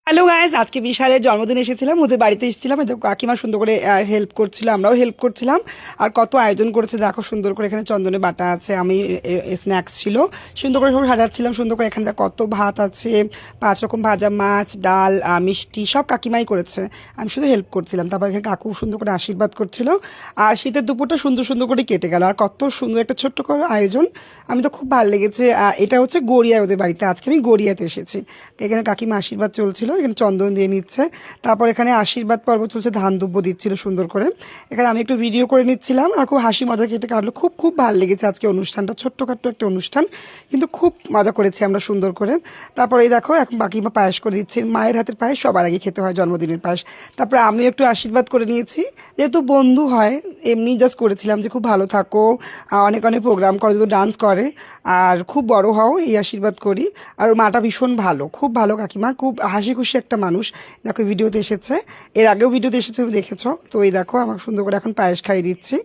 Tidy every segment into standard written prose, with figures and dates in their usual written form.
Hello guys, আজকে বিশালের জন্মদিন এসেছিলাম, ওদের বাড়িতে এসেছিলাম। দেখো কাকিমা সুন্দর করে হেল্প করছিল, আমরাও হেল্প করছিলাম। আর কত আয়োজন করেছে দেখো, সুন্দর করে এখানে চন্দনে বাটা আছে, আমি স্ন্যাক্স ছিল, সুন্দর করে সব সাজাচ্ছিলাম। সুন্দর করে এখানে দেখো কত ভাত আছে, 5 রকম ভাজা, মাছ, ডাল, মিষ্টি সব কাকিমাই করেছে, আমি শুধু হেল্প করছিলাম। তারপর এখানে কাকু সুন্দর করে আশীর্বাদ করছিল। আর শীতের দুপুরটা সুন্দর সুন্দর করে কেটে গেল। আর কত সুন্দর একটা ছোট্ট করে আয়োজন, আমি তো খুব ভালো লেগেছে। এটা হচ্ছে গড়িয়ায় ওদের বাড়িতে, আজকে আমি গড়িয়াতে এসেছি। তো এখানে কাকিমা আশীর্বাদ চলছিল, এখানে চন্দন দিয়ে নিচ্ছে। তারপর এখানে আশীর্বাদ পর্ব চলছে, ধান দুব্য দিচ্ছিল সুন্দর করে। এখানে আমি একটু ভিডিও করে নিচ্ছিলাম, আর খুব হাসি মজা কেটে কাটলো। খুব খুব ভালো লেগেছে আজকে অনুষ্ঠানটা, ছোট্টখাট্ট একটা অনুষ্ঠান, কিন্তু খুব মজা করেছি আমরা সুন্দর করে। তারপর এই দেখো এখন বাকিমা পায়েস করে দিচ্ছে, মায়ের হাতের পায়েস সবার আগে খেতে হয়, জন্মদিনের পায়েস। তারপরে আমিও একটু আশীর্বাদ করে নিয়েছি, যেহেতু বন্ধু হয়, এমনি জাস্ট করেছিলাম যে খুব ভালো থাকো, অনেক অনেক প্রোগ্রাম করে, যদি ডান্স করে, আর খুব বড় হও, এই আশীর্বাদ করি। আর ওর মাটা ভীষণ ভালো, খুব ভালো কাকিমা, খুব হাসি খুশি একটা মানুষ। দেখো ভিডিওতে এসেছে, এর আগেও ভিডিওতে এসেছে, দেখেছো তো। এই দেখো আমাকে সুন্দর করে এখন পায়েস খাইয়ে দিচ্ছি।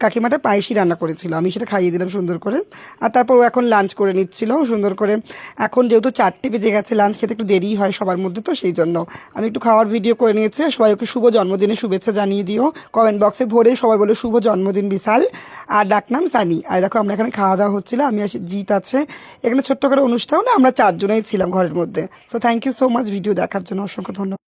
কাকিমাটা পায়েসই রান্না করেছিল, আমি সেটা খাইয়ে দিলাম সুন্দর করে। আর তারপর ও এখন লাঞ্চ করে নিচ্ছিল সুন্দর করে। এখন যেহেতু 4টে বেজে গেছে, লাঞ্চ খেতে একটু দেরি হয় সবার মধ্যে, তো সেই জন্য আমি একটু খাওয়ার ভিডিও করে নিয়েছি। সবাই ওকে শুভ জন্মদিনের শুভেচ্ছা জানিয়ে দিও, কমেন্ট বক্সে ভরে সবাই বলে শুভ জন্মদিন বিশাল। আর ডাকনাম সানি। আর দেখো আমরা এখানে খাওয়া দাওয়া হচ্ছিল, আমি আসি, জিৎ আছে এখানে, ছোট্ট করে অনুষ্ঠান, আমরা 4জনেই ছিলাম ঘরের মধ্যে। So thank you so much video দেখার জন্য, অসংখ্য ধন্যবাদ।